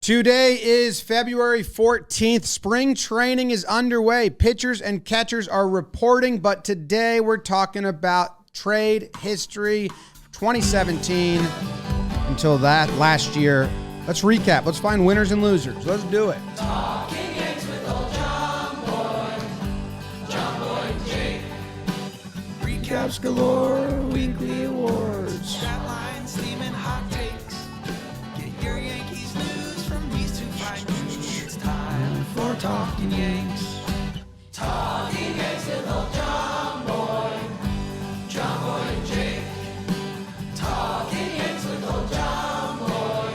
Today is February 14th. Spring training is underway. Pitchers and catchers are reporting, but today we're talking about trade history 2017 until that last year. Let's recap. Let's find winners and losers. Let's do it. Talking Yanks with old Jomboy Jake. Recaps galore, weekly awards. Stat lines, theme, and hot takes. Get your Yankees news from these two fine dudes. It's time for Talking Yanks. Talking Yanks with old Jomboy Jake. Talking Yanks with old Jomboy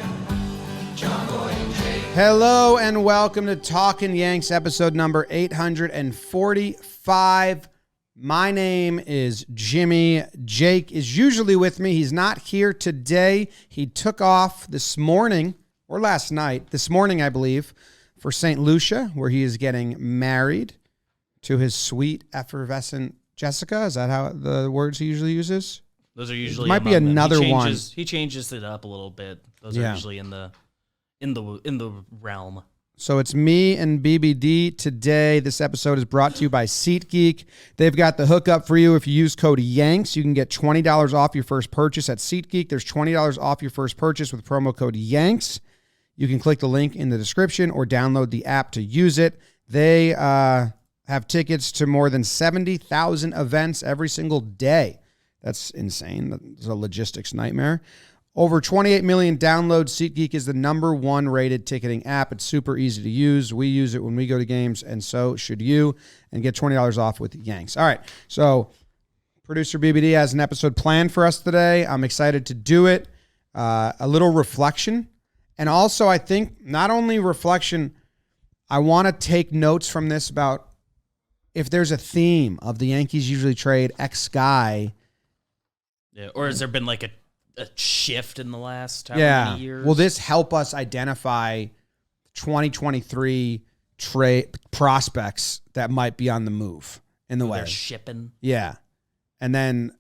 Jake. Hello and welcome to Talkin' Yanks, episode number 845. My name is Jimmy. Jake is usually with me. He's not here today. He took off this morning, or last night, this morning, I believe, for St. Lucia, where he is getting married to his sweet, effervescent Jessica. Is that how the words he usually uses? Those are usually It might be another one. He changes it up a little bit. Those are usually in the realm. So it's me and BBD today. This episode is brought to you by SeatGeek. They've got the hookup for you. If you use code YANKS, you can get $20 off your first purchase at SeatGeek. There's $20 off your first purchase with promo code YANKS. You can click the link in the description or download the app to use it. They have tickets to more than 70,000 events every single day. That's insane. It's a logistics nightmare. Over 28 million downloads. SeatGeek is the #1 rated ticketing app. It's super easy to use. We use it when we go to games, and so should you. And get $20 off with Yanks. All right, so producer BBD has an episode planned for us today. I'm excited to do it. A little reflection. And also, I think, not only reflection, I want to take notes from this about if there's a theme of the Yankees usually trade X guy. Yeah, or has there been like a shift in the last many years? Will this help us identify 2023 trade prospects that might be on the move in the way? They're shipping. Yeah. And then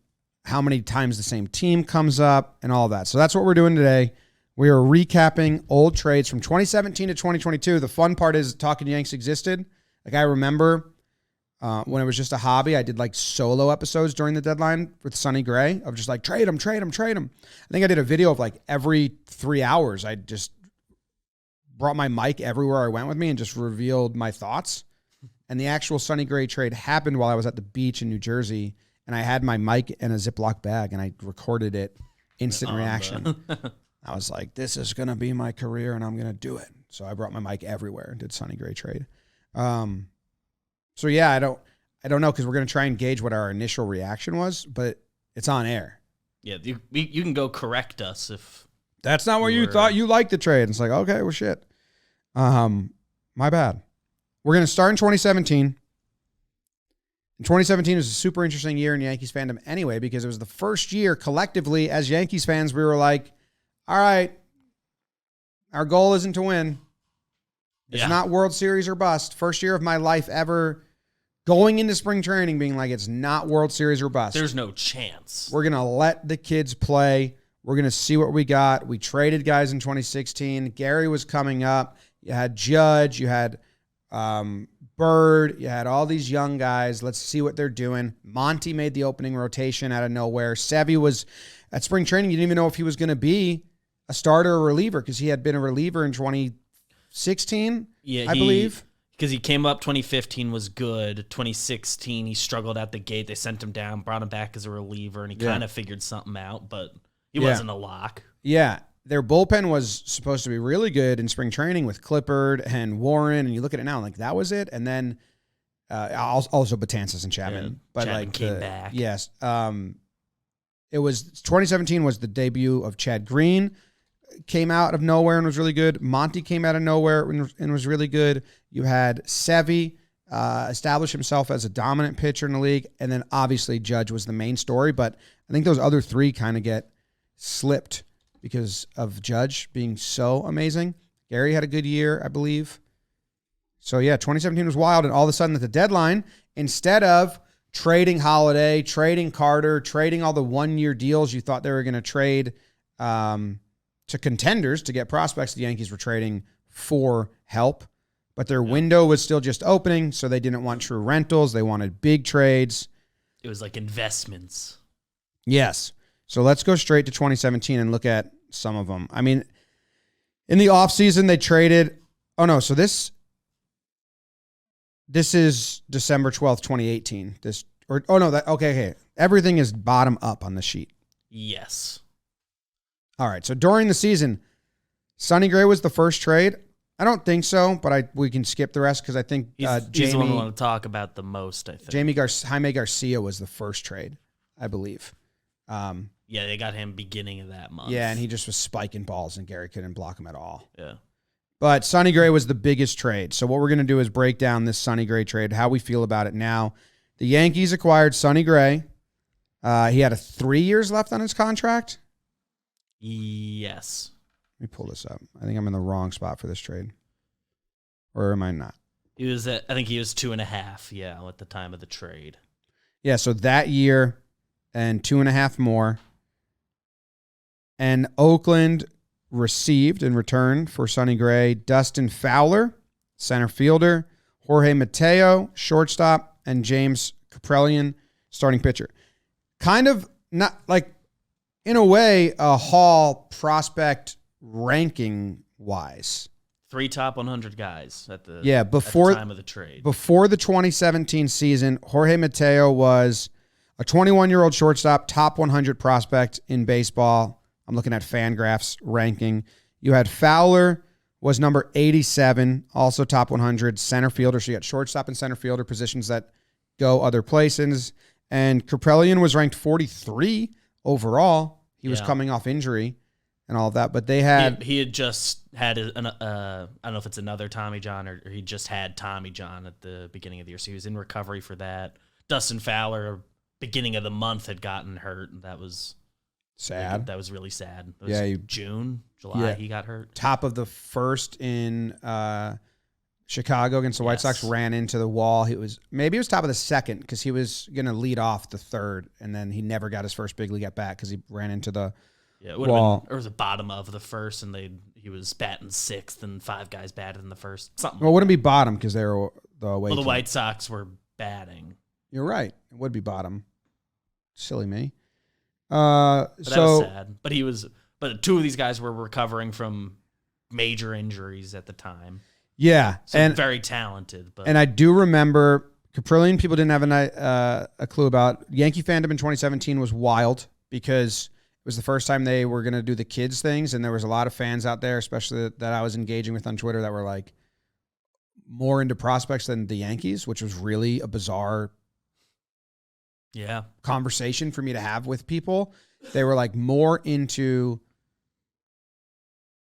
how many times the same team comes up and all that. So that's what we're doing today. We are recapping old trades from 2017 to 2022. The fun part is Talking Yanks existed. Like I remember when it was just a hobby, I did like solo episodes during the deadline with Sonny Gray of just like trade him. I think I did a video of like every 3 hours. I just brought my mic everywhere I went with me and just revealed my thoughts. And the actual Sonny Gray trade happened while I was at the beach in New Jersey, and I had my mic in a Ziploc bag and I recorded it. Instant reaction. I was like, this is going to be my career and I'm going to do it. So I brought my mic everywhere and did Sonny Gray trade. So yeah, I don't know because we're going to try and gauge what our initial reaction was, but it's on air. Yeah, you can go correct us if that's not what you thought you liked the trade. It's like, okay, well, shit. My bad. We're going to start in 2017. And 2017 was a super interesting year in Yankees fandom anyway, because it was the first year collectively as Yankees fans, we were like, all right, our goal isn't to win. It's not World Series or bust. First year of my life ever going into spring training being like, it's not World Series or bust. There's no chance. We're going to let the kids play. We're going to see what we got. We traded guys in 2016. Gary was coming up. You had Judge. You had Bird. You had all these young guys. Let's see what they're doing. Monty made the opening rotation out of nowhere. Sevy was at spring training. You didn't even know if he was going to be a starter or reliever because he had been a reliever in 2016, I believe. Because he came up 2015 was good. 2016, he struggled at the gate. They sent him down, brought him back as a reliever, and he kind of figured something out, but he wasn't a lock. Yeah. Their bullpen was supposed to be really good in spring training with Clippard and Warren, and you look at it now, like that was it. And then also Betances and Chapman. Yeah, but Chapman like came back. Yes. It was 2017 was the debut of Chad Green. Came out of nowhere and was really good. Monty came out of nowhere and was really good. You had Sevy establish himself as a dominant pitcher in the league, and then obviously Judge was the main story, but I think those other three kind of get slipped because of Judge being so amazing. Gary had a good year, I believe. So yeah, 2017 was wild, and all of a sudden at the deadline, instead of trading Holiday, trading Carter, trading all the one-year deals you thought they were going to trade to contenders to get prospects, the Yankees were trading for help, but their window was still just opening, so they didn't want true rentals. They wanted big trades. It was like investments. Yes. So let's go straight to 2017 and look at some of them. I mean, in the offseason, they traded. Oh, no. So this is December 12th, 2018. Okay. Everything is bottom up on the sheet. Yes. All right. So during the season, Sonny Gray was the first trade. I don't think so, but we can skip the rest because I think he's the one we want to talk about the most, I think. Jaime Garcia was the first trade, I believe. Yeah, they got him beginning of that month. Yeah, and he just was spiking balls, and Gary couldn't block him at all. Yeah. But Sonny Gray was the biggest trade. So what we're going to do is break down this Sonny Gray trade, how we feel about it now. The Yankees acquired Sonny Gray. He had 3 years left on his contract. Yes. Let me pull this up. I think I'm in the wrong spot for this trade. Or am I not? I think he was 2.5, yeah, at the time of the trade. Yeah, so that year and 2.5 more. And Oakland received in return for Sonny Gray Dustin Fowler, center fielder, Jorge Mateo, shortstop, and James Kaprelian, starting pitcher. Kind of not like, in a way, a Hall prospect ranking wise. 3 top 100 guys at the time of the trade. Before the 2017 season, Jorge Mateo was a 21-year-old shortstop, top 100 prospect in baseball. I'm looking at Fangraphs ranking. You had Fowler was number 87, also top 100 center fielder. So you got shortstop and center fielder, positions that go other places. And Kaprelian was ranked 43 overall. He was coming off injury and all of that, but they had... He had just had, I don't know if it's another Tommy John or he just had Tommy John at the beginning of the year, so he was in recovery for that. Dustin Fowler, beginning of the month, had gotten hurt, and that was... sad. That was really sad. It was July, he got hurt. Top of the first in Chicago against the White Sox, ran into the wall. It was top of the second because he was going to lead off the third, and then he never got his first big league at bat because he ran into the wall. It was the bottom of the first, and he was batting 6th, and 5 guys batted in the first. Something. Well, it wouldn't be bottom because they were the away team. The White Sox were batting. You're right. It would be bottom. Silly me. That was sad. But 2 of these guys were recovering from major injuries at the time. Yeah, so and very talented. And I do remember Kaprelian. People didn't have a clue about. Yankee fandom in 2017 was wild because it was the first time they were going to do the kids things, and there was a lot of fans out there, especially that I was engaging with on Twitter, that were like more into prospects than the Yankees, which was really a bizarre conversation for me to have with people. They were like more into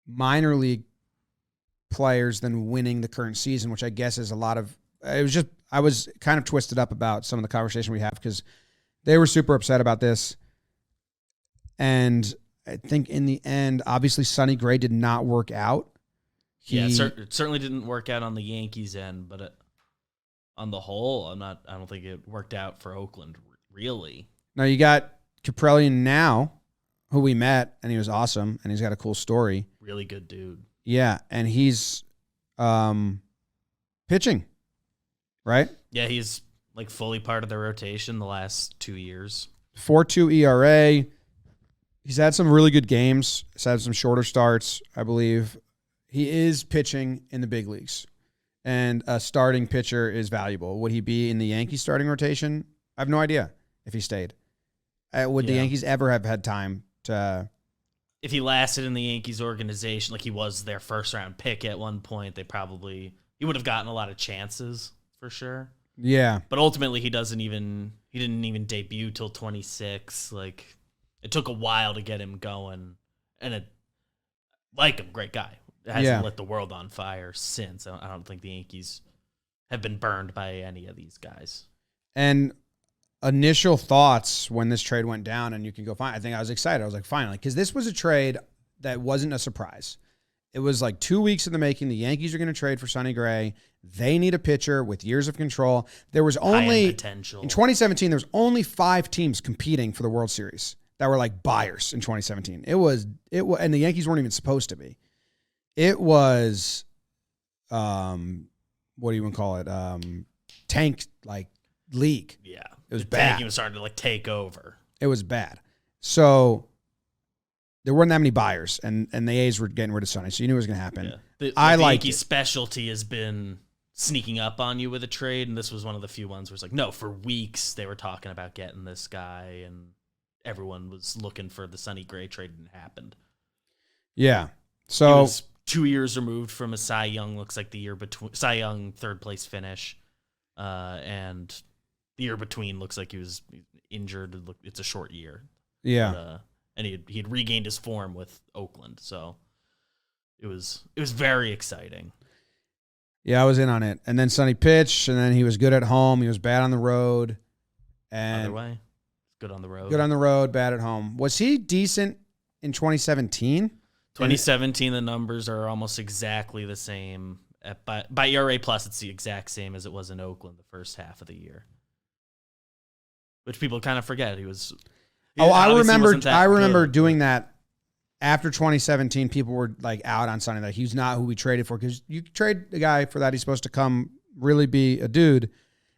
minor league players than winning the current season, which I guess is a lot of, I was kind of twisted up about some of the conversation we have because they were super upset about this. And I think in the end, obviously Sonny Gray did not work out. It certainly didn't work out on the Yankees end, but on the whole, I don't think it worked out for Oakland. Really? Now you got Kaprelian now, who we met, and he was awesome, and he's got a cool story. Really good dude. Yeah, and he's pitching, right? Yeah, he's like fully part of the rotation the last 2 years. 4.2 ERA. He's had some really good games. He's had some shorter starts, I believe. He is pitching in the big leagues, and a starting pitcher is valuable. Would he be in the Yankees starting rotation? I have no idea if he stayed. Would the Yankees ever have had time to... If he lasted in the Yankees organization, like he was their first round pick at one point, he would have gotten a lot of chances for sure. Yeah. But ultimately he didn't even debut till 26. Like it took a while to get him going, and great guy. It hasn't lit the world on fire since. I don't think the Yankees have been burned by any of these guys. And initial thoughts when this trade went down, and you can go find. I think I was excited. I was like, finally, because this was a trade that wasn't a surprise. It was like 2 weeks in the making. The Yankees are going to trade for Sonny Gray. They need a pitcher with years of control. There was only potential. In 2017. There was only 5 teams competing for the World Series that were like buyers in 2017. It was, and the Yankees weren't even supposed to be. It was what do you want to call it? Tank like league. Yeah. It was the bad. Tank was starting to like take over. It was bad. So there weren't that many buyers, and the A's were getting rid of Sonny, so you knew it was going to happen. Yeah. The liked Yankees it. specialty has been sneaking up on you with a trade, and this was one of the few ones where it's like, no, for weeks they were talking about getting this guy, and everyone was looking for the Sonny Gray trade, and it happened. Yeah. He So was 2 years removed from a Cy Young, looks like the year between Cy Young third place finish, and the year between looks like he was injured. It's a short year. yeah. But, and he had regained his form with Oakland, so it was very exciting. Yeah, I was in on it. And then Sonny pitched, and then he was good at home. He was bad on the road. Other And way, good on the road. good on the road, bad at home. Was he decent in 2017? 2017, the numbers are almost exactly the same. By ERA plus, it's the exact same as it was in Oakland the first half of the year, which people kind of forget. I remember. wasn't that I remember good, doing that after 2017. People were like out on Sonny, like he's not who we traded for, because you trade a guy for that, he's supposed to come really be a dude.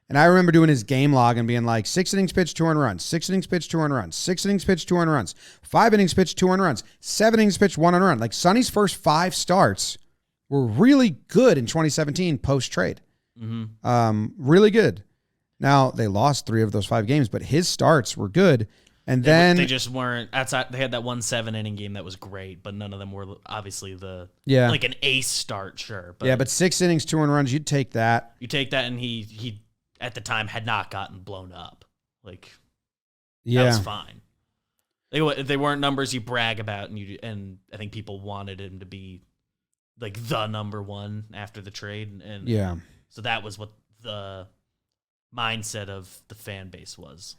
And I remember doing his game log and being like 6 innings pitched, 2 earned runs, 6 innings pitched, 2 earned runs, 6 innings pitched, 2 earned runs, 5 innings pitched, 2 earned runs, 7 innings pitched, 1 earned run. Like Sonny's first 5 starts were really good in 2017 post trade. Really good. Now they lost 3 of those 5 games, but his starts were good. And then they just weren't outside. They had that 1 7-inning game that was great, but none of them were obviously like an ace start. Sure, but 6 innings, 2 earned runs, you'd take that. you take that, and he at the time had not gotten blown up. Like that Yeah, was fine. They weren't numbers you brag about, and I think people wanted him to be like the number one after the trade, and yeah. so that was what the mindset of the fan base was.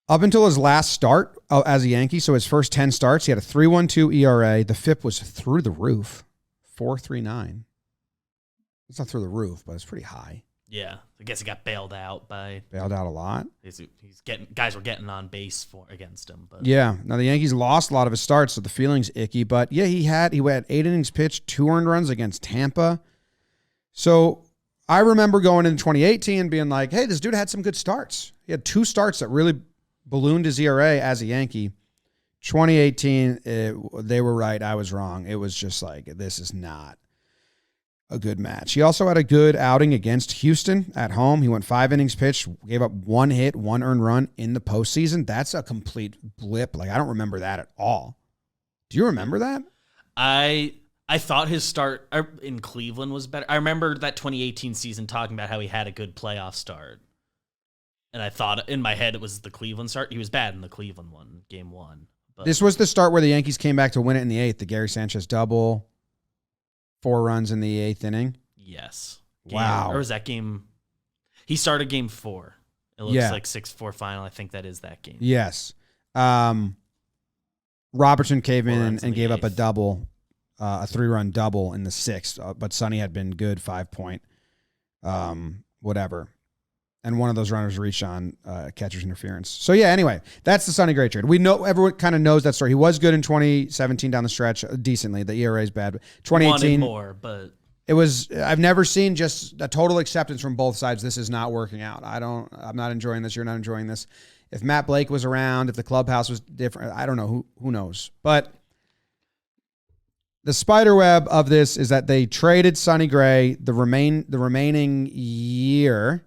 Up until his last start as a Yankee, so his first 10 starts, he had a 3.12 ERA. The FIP was through the roof, 4.39. It's not through the roof, but it's pretty high. Yeah, I guess he got bailed out by. Bailed out a lot. Guys were getting on base against him, but Yeah. Now the Yankees lost a lot of his starts, so the feeling's icky. But yeah, he had 8 innings pitched, 2 earned runs against Tampa. So I remember going into 2018 and being like, hey, this dude had some good starts. He had 2 starts that really ballooned his ERA as a Yankee. 2018, they were right. I was wrong. It was just like, this is not a good match. He also had a good outing against Houston at home. He went 5 innings pitched, gave up 1 hit, 1 earned run in the postseason. That's a complete blip. Like, I don't remember that at all. Do you remember that? I thought his start in Cleveland was better. I remember that 2018 season talking about how he had a good playoff start. And I thought in my head it was the Cleveland start. He was bad in the Cleveland one, game 1. But This was the start where the Yankees came back to win it in the 8th. The Gary Sanchez double, 4 runs in the 8th inning. yes. Wow. Or was that game? He started game 4. It looks like 6-4 final. I think that is that game. Yes. Robertson came 4 in runs in and the gave up a 8th. double, a 3-run double in the 6th. But Sonny had been good, 5-point, whatever. And one of those runners reached on catcher's interference. So, yeah, anyway, that's the Sonny Gray trade. We know, everyone kind of knows that story. He was good in 2017 down the stretch, decently. The ERA is bad. But 2018, wanted more, but it was, I've never seen just a total acceptance from both sides. This is not working out. I'm not enjoying this. You're not enjoying this. If Matt Blake was around, if the clubhouse was different, I don't know. Who knows? But the spider web of this is that they traded Sonny Gray the remaining year.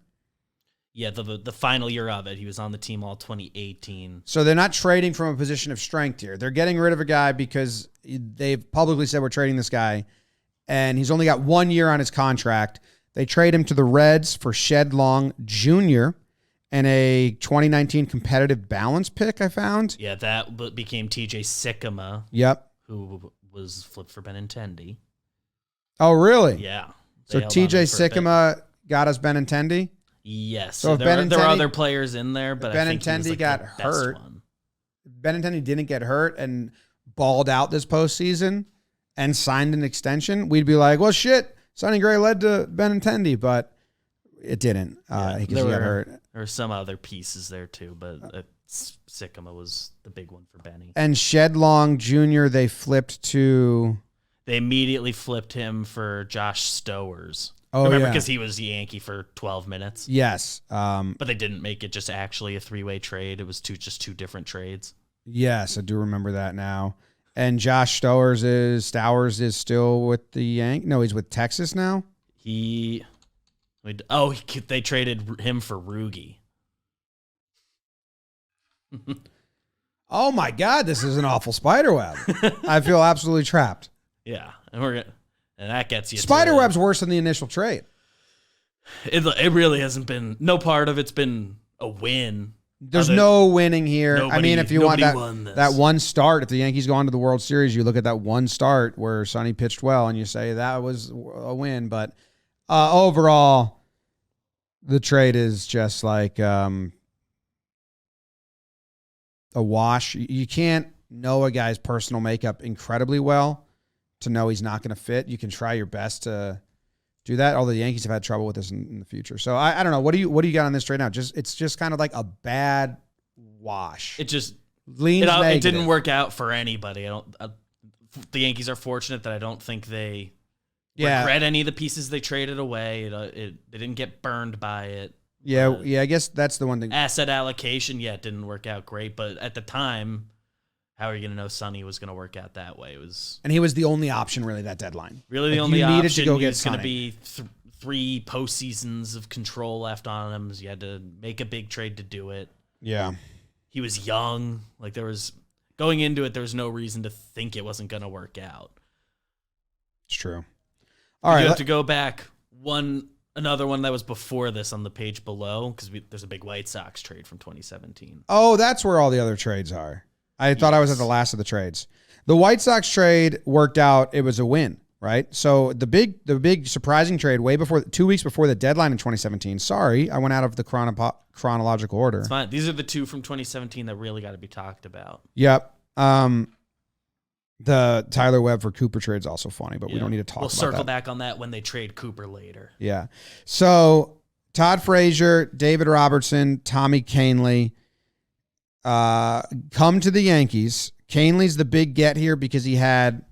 yeah, the final year of it, he was on the team all 2018. So they're not trading from a position of strength here. They're getting rid of a guy because they've publicly said we're trading this guy, and he's only got 1 year on his contract. They trade him to the Reds for Shed Long Jr. and a 2019 competitive balance pick, I found. Yeah, that became TJ Sikkema, Yep. who was flipped for Benintendi. Oh, really? Yeah. So They held on to him TJ for a bit. Sikkema got us Benintendi? Yes. So if there were Benintendi- other players in there, but I think he was Benintendi like got the best hurt. one. Benintendi didn't get hurt and balled out this postseason and signed an extension, we'd be like, well, shit, Sonny Gray led to Benintendi, but it didn't because he got hurt. There were some other pieces there too, but Sikkema was the big one for Benny. And Shed Long Jr., they flipped to... They immediately flipped him for Josh Stowers. Oh, Remember, yeah. because he was the Yankee for 12 minutes. Yes. But they didn't make it just actually a three-way trade. It was just two different trades. Yes, I do remember that now. And Josh Stowers is still with the Yankees. No, he's with Texas now. They traded him for Rugi. Oh my God, this is an awful spiderweb. I feel absolutely trapped. Yeah, and that gets you. Spiderweb's worse than the initial trade. It really hasn't been. No part of it's been a win. There's no winning here. I mean, if you want that one start, if the Yankees go on to the World Series, you look at that one start where Sonny pitched well and you say that was a win. But overall, the trade is just like a wash. You can't know a guy's personal makeup incredibly well to know he's not going to fit. You can try your best to do that, although the Yankees have had trouble with this in the future. So I don't know. What do you got on this trade now? It's just kind of like a bad wash. It just leans negative. It didn't work out for anybody. The Yankees are fortunate that I don't think they regret any of the pieces they traded away. They didn't get burned by it. Yeah, I guess that's the one thing. Asset allocation, it didn't work out great, but at the time, how are you going to know Sonny was going to work out that way? And he was the only option, really, that deadline. Really, the only option. Needed to go get Sonny. Going to be three postseasons of control left on him. So you had to make a big trade to do it. Yeah. He was young. Going into it, there was no reason to think it wasn't going to work out. It's true. All right. You have to go back another one that was before this on the page below, because there's a big White Sox trade from 2017. Oh, that's where all the other trades are. I thought I was at the last of the trades. The White Sox trade worked out. It was a win, right? So the big surprising trade 2 weeks before the deadline in 2017. Sorry, I went out of the chronological order. It's fine. These are the two from 2017 that really got to be talked about. Yep. The Tyler Webb for Cooper trade is also funny, but we don't need to talk about that. We'll circle back on that when they trade Cooper later. Yeah. So Todd Frazier, David Robertson, Tommy Kahnle come to the Yankees. Kahnle's the big get here because he had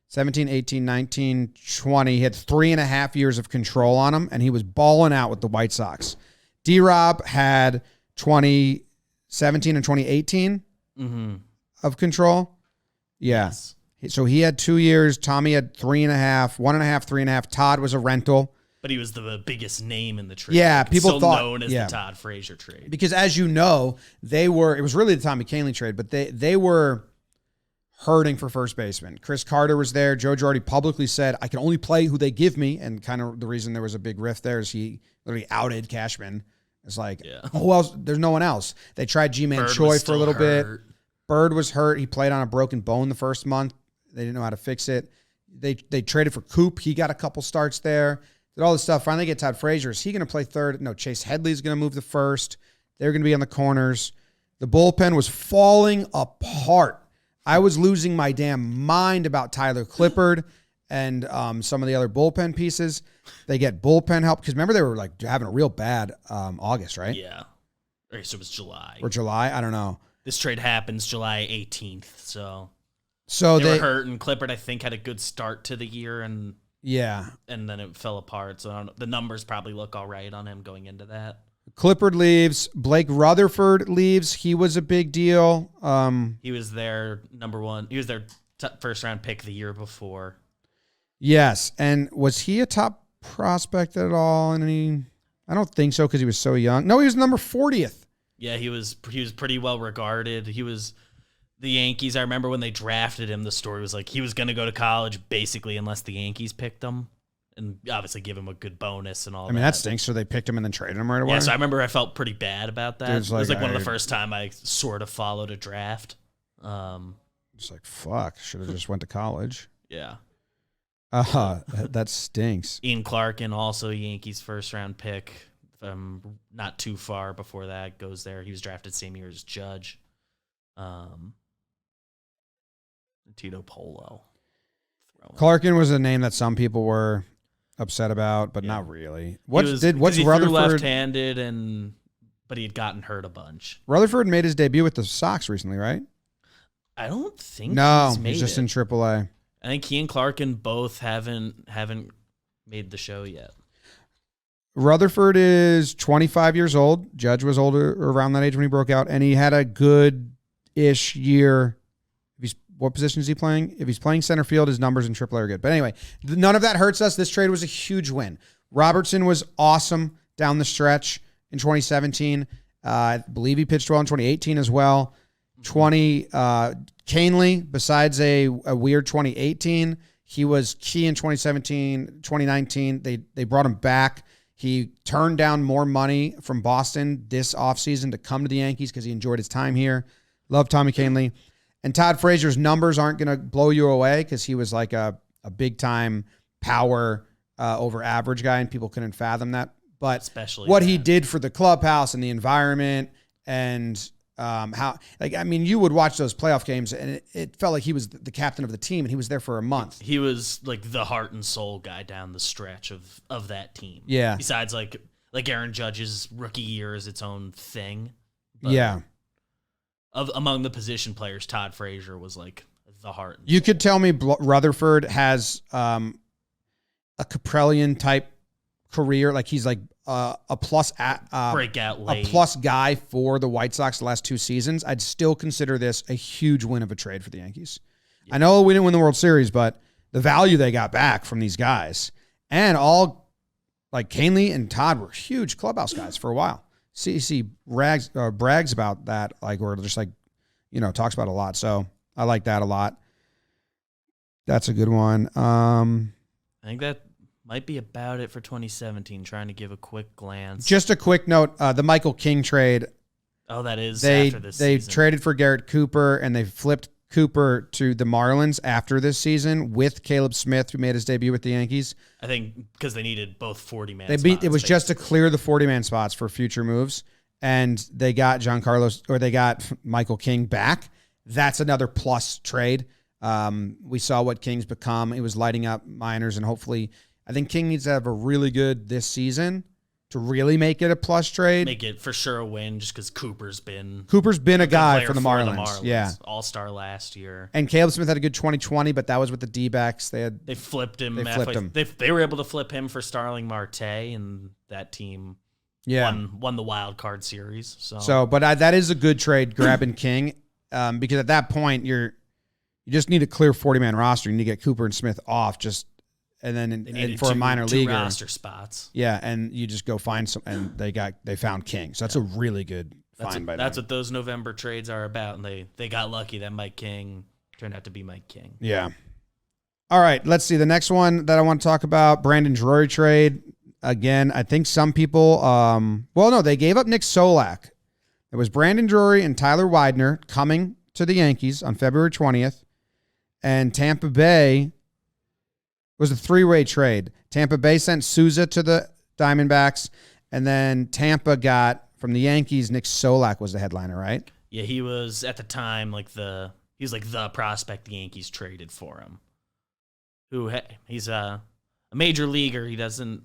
17, 18, 19, 20. He had 3.5 years of control on him, and he was balling out with the White Sox. D-Rob had 2017 and 2018 of control. Yeah. Yes. So he had 2 years. Tommy had 3.5, 1.5, 3.5. Todd was a rental. But he was the biggest name in the trade. Yeah, people thought known as the Todd Frazier trade. Because as you know, it was really the Tommy Kahnle trade, but they were hurting for first baseman. Chris Carter was there. Joe Girardi publicly said, I can only play who they give me. And kind of the reason there was a big rift there is he literally outed Cashman. It's like, who else? There's no one else. They tried G-Man Choi for a little bit. Bird was hurt. He played on a broken bone the first month. They didn't know how to fix it. They traded for Coop. He got a couple starts there. Did all this stuff. Finally get Todd Frazier. Is he going to play third? No, Chase Headley's going to move to first. They're going to be on the corners. The bullpen was falling apart. I was losing my damn mind about Tyler Clippard and some of the other bullpen pieces. They get bullpen help. Because remember, they were like having a real bad August, right? Yeah. Okay, so it was July. Or July? I don't know. This trade happens July 18th. So they were hurt, and Clippard, I think, had a good start to the year. And then it fell apart. So the numbers probably look all right on him going into that. Clippard leaves. Blake Rutherford leaves. He was a big deal. He was their number one. He was their first round pick the year before. Yes. And was he a top prospect at all? I don't think so because he was so young. No, he was number 40th. Yeah, he was pretty well regarded. He was the Yankees. I remember when they drafted him, the story was like he was going to go to college basically unless the Yankees picked him. And obviously give him a good bonus and all that. I mean, that stinks. So they picked him and then traded him right away? Yeah, so I remember I felt pretty bad about that. It was like one of the first time I sort of followed a draft. It's like, fuck. Should have just went to college. Yeah. That stinks. Ian Clarkin, also Yankees first-round pick. Not too far before that goes there. He was drafted same year as Judge. Tito Polo. Clarkin was a name that some people were upset about, but not really. What's Rutherford? Left-handed, but he had gotten hurt a bunch. Rutherford made his debut with the Sox recently, right? I don't think no, he's just in AAA. I think he and Clarkin both haven't made the show yet. Rutherford is 25 years old. Judge was older, around that age when he broke out, and he had a good-ish year. What position is he playing? If he's playing center field, his numbers in AAA are good. But anyway, none of that hurts us. This trade was a huge win. Robertson was awesome down the stretch in 2017. I believe he pitched well in 2018 as well. Kahnle, besides a weird 2018, he was key in 2017, 2019. They brought him back. He turned down more money from Boston this offseason to come to the Yankees because he enjoyed his time here. Love Tommy Kahnle. And Todd Frazier's numbers aren't going to blow you away because he was like a big-time power over average guy, and people couldn't fathom that. But especially what he did for the clubhouse and the environment and you would watch those playoff games, and it felt like he was the captain of the team, and he was there for a month. He was like the heart and soul guy down the stretch of that team. Yeah. Besides like Aaron Judge's rookie year is its own thing. But yeah. Among the position players, Todd Frazier was like the heart. And you soul. could tell me Rutherford has a Caprellian type career, like he's like a plus breakout late. a plus guy for the White Sox the last 2 seasons. I'd still consider this a huge win of a trade for the Yankees. Yeah. I know we didn't win the World Series, but the value they got back from these guys, and all like Kahnle and Todd were huge clubhouse guys for a while. CC brags about that, like, or just like, talks about it a lot. So I like that a lot. That's a good one. I think that might be about it for 2017. Trying to give a quick glance. Just a quick note: the Michael King trade. Oh, that is after this they season. traded for Garrett Cooper, and they flipped Cooper to the Marlins after this season with Caleb Smith, who made his debut with the Yankees. I think because they needed both 40-man spots. It was just to clear the 40-man spots for future moves, and they got they got Michael King back. That's another plus trade. We saw what King's become. He was lighting up minors, and hopefully, I think King needs to have a really good this season to really make it a plus trade. Make it for sure a win, just because Cooper's been a guy for the Marlins. Yeah. All-star last year. And Caleb Smith had a good 2020, but that was with the D-backs. They flipped him. They They were able to flip him for Starling Marte, and that team won the wild card series. But that is a good trade, grabbing King, because at that point you just need a clear 40-man roster. You need to get Cooper and Smith off, and then for a minor leaguer, roster spots. Yeah, and you just go find some, and they found King. So that's a really good find by them. That's what those November trades are about, and they got lucky that Mike King turned out to be Mike King. Yeah. All right, let's see. The next one that I want to talk about, Brandon Drury trade. Again, I think some people, they gave up Nick Solak. It was Brandon Drury and Tyler Widener coming to the Yankees on February 20th, and Tampa Bay was a 3-way trade. Tampa Bay sent Souza to the Diamondbacks, and then Tampa got from the Yankees, Nick Solak was the headliner, right? Yeah, he was at the time the prospect the Yankees traded for him. He's a major leaguer. He hasn't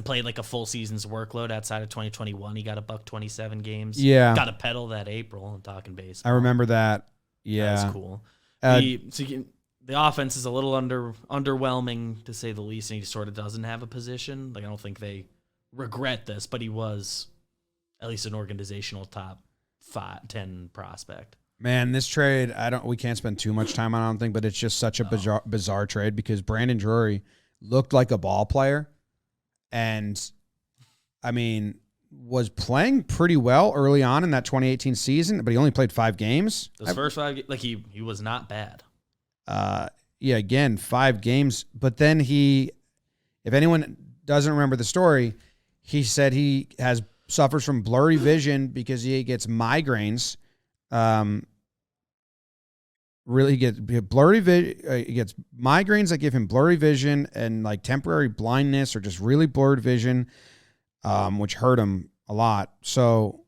played like a full season's workload outside of 2021. He got a $127 games. Yeah, got a pedal that April in Talkin baseball. I remember that. Yeah, that was cool. The offense is a little underwhelming, to say the least, and he sort of doesn't have a position. Like, I don't think they regret this, but he was at least an organizational top 10 prospect. Man, this trade, we can't spend too much time on it, I don't think, but it's just such a bizarre trade because Brandon Drury looked like a ball player and, was playing pretty well early on in that 2018 season, but he only played 5 games. Those first 5, he was not bad. Again, 5 games. But then if anyone doesn't remember the story, he said he suffers from blurry vision because he gets migraines. He gets migraines that give him blurry vision and like temporary blindness or just really blurred vision, which hurt him a lot. So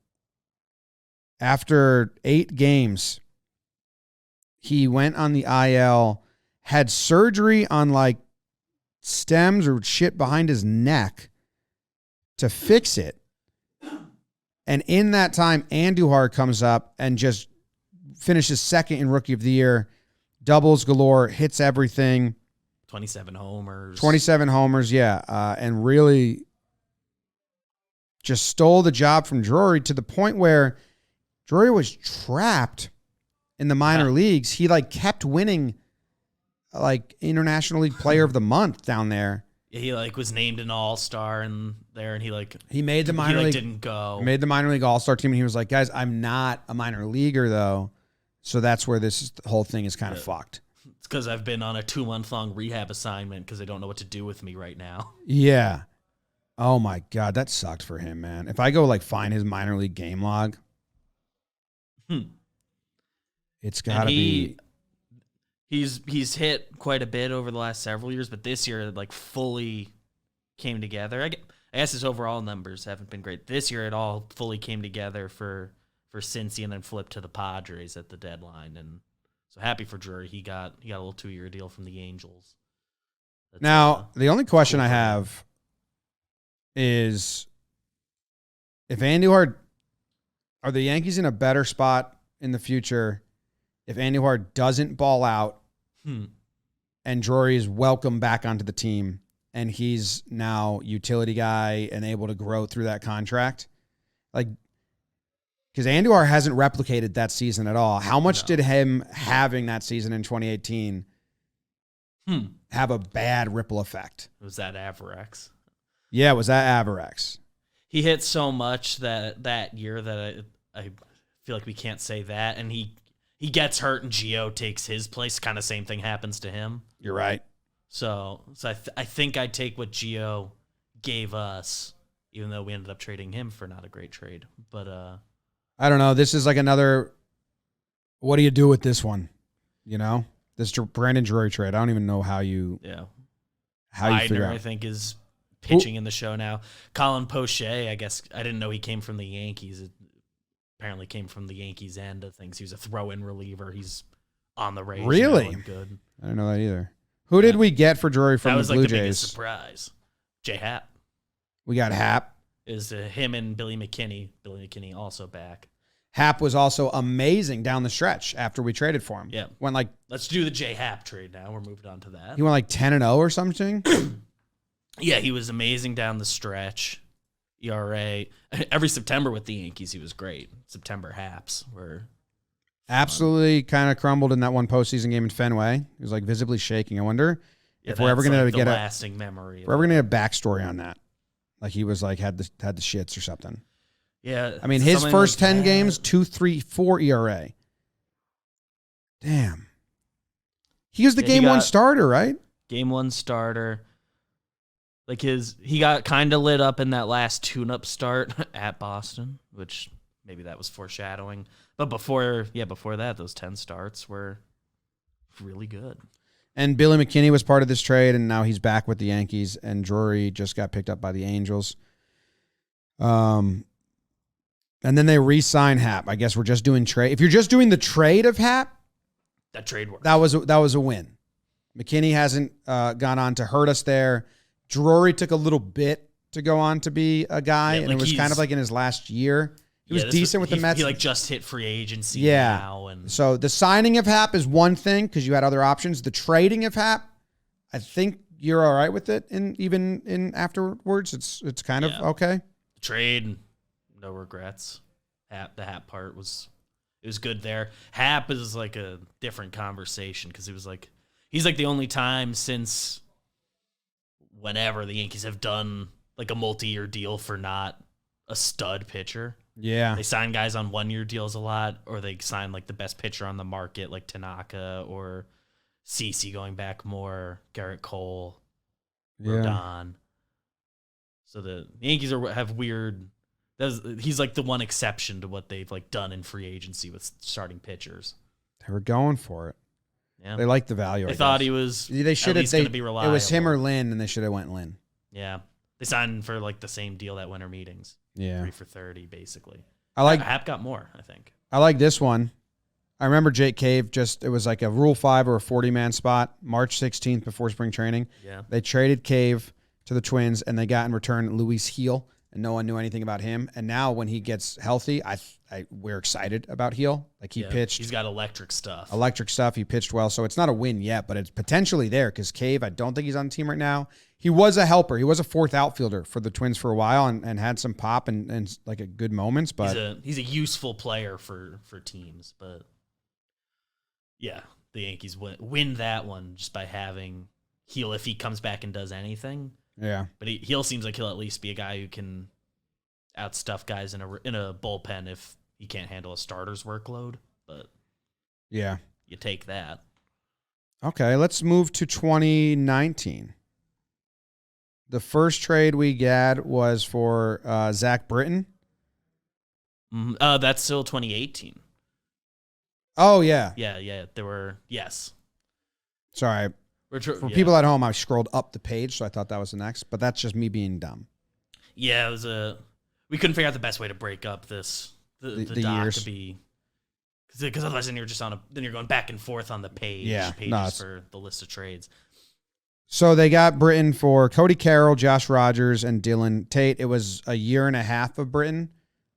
after 8 games, he went on the IL, had surgery on like stems or shit behind his neck to fix it. And in that time, Andujar comes up and just finishes second in Rookie of the Year, doubles galore, hits everything. 27 homers. 27 homers, yeah. And really just stole the job from Drury to the point where Drury was trapped in the minor leagues. He like kept winning like International League Player of the Month down there. Yeah, he like was named an all-star and he made the minor league, didn't go. Made the minor league all-star team, and he was like, guys, I'm not a minor leaguer though. So that's where the whole thing is kind of fucked. It's because I've been on a 2-month-long rehab assignment because they don't know what to do with me right now. Yeah. Oh my God, that sucked for him, man. If I go like find his minor league game log, it's got to be. He's hit quite a bit over the last several years, but this year like fully came together. I guess his overall numbers haven't been great. This year it all fully came together for Cincy and then flipped to the Padres at the deadline. And so happy for Drury. He got a little 2-year deal from the Angels. Now, the only question I have is if Andujar, are the Yankees in a better spot in the future if Andujar doesn't ball out and Drury is welcome back onto the team and he's now utility guy and able to grow through that contract? Like, because Andujar hasn't replicated that season at all. How much did him having that season in 2018 have a bad ripple effect? Was that Avarex? Yeah, it was that Avarex. He hit so much that year that I feel like we can't say that. And he gets hurt and Gio takes his place. Kind of same thing happens to him. You're right. So I think I'd take what Gio gave us, even though we ended up trading him for not a great trade. But I don't know. This is like another. What do you do with this one? You know, this Brandon Drury trade. I don't even know how you. Yeah. How you figure out. I think is pitching in the show now. Colin Poche, I guess I didn't know he came from the Yankees. It apparently came from the Yankees end of things. He was a throw-in reliever. He's on the Rays. Really? Good. I didn't know that either. Who did we get for Drury from the Blue the Jays? Biggest surprise. J Happ. We got Happ. Is him and Billy McKinney. Billy McKinney also back. Happ was also amazing down the stretch after we traded for him. Yeah. Went like, let's do the J Happ trade now. We're moving on to that. He went like 10-0 or something. Yeah, he was amazing down the stretch. ERA. Every September with the Yankees, he was great. September Happs were absolutely kind of crumbled in that one postseason game in Fenway. He was like visibly shaking. I wonder if we're ever going to get lasting memory. We're ever going to get a backstory on that. Like he was like had the shits or something. Yeah. I mean, his first 10 games, 2.34 ERA. Damn. He was the game one starter, right? Game one starter. Like he got kind of lit up in that last tune-up start at Boston, which maybe that was foreshadowing. But before that, those 10 starts were really good. And Billy McKinney was part of this trade, and now he's back with the Yankees, and Drury just got picked up by the Angels. And then they re-sign Happ. I guess we're just doing trade. If you're just doing the trade of Happ, that trade worked. That was a win. McKinney hasn't gone on to hurt us there. Drury took a little bit to go on to be a guy, and it was kind of like in his last year. He was decent with the Mets. He like just hit free agency now. And so the signing of Happ is one thing because you had other options. The trading of Happ, I think you're all right with it. Even in afterwards, it's kind of okay. Trade, no regrets. The Happ part was good there. Happ is like a different conversation because he's like the only time since whenever the Yankees have done like a multi-year deal for not a stud pitcher. Yeah. They sign guys on 1-year deals a lot, or they sign like the best pitcher on the market, like Tanaka or CeCe going back more, Garrett Cole, Rodon. So the Yankees have weird. He's like the one exception to what they've like done in free agency with starting pitchers. They were going for it. Yeah. They liked the value. They thought he was. They should have. Going to be reliable. It was him or Lynn, and they should have went Lynn. Yeah, they signed for like the same deal at winter meetings. Yeah, 3 for $30 basically. Happ got more. I think. I like this one. I remember Jake Cave. It was like a Rule 5 or a 40-man spot. March 16th before spring training. Yeah, they traded Cave to the Twins, and they got in return Luis Heel and no one knew anything about him. And now when he gets healthy, we're excited about Heel. Like he pitched. He's got electric stuff. He pitched well. So it's not a win yet, but it's potentially there because Cave, I don't think he's on the team right now. He was a helper. He was a fourth outfielder for the Twins for a while and had some pop and like a good moments. But he's a useful player for teams. But yeah, the Yankees win that one just by having Heel if he comes back and does anything. Yeah. But Heel seems like he'll at least be a guy who can outstuff guys in a bullpen if he can't handle a starter's workload. But yeah, you take that. Okay, let's move to 2019. The first trade we got was for Zack Britton. That's still 2018. Oh, yeah. Yeah. There were, yes. Sorry. For people at home, I scrolled up the page, so I thought that was the next, but that's just me being dumb. Yeah, we couldn't figure out the best way to break up the doc years. to be, because otherwise then you're going back and forth on the pages for the list of trades. So they got Britton for Cody Carroll, Josh Rogers, and Dylan Tate. It was a year and a half of Britton,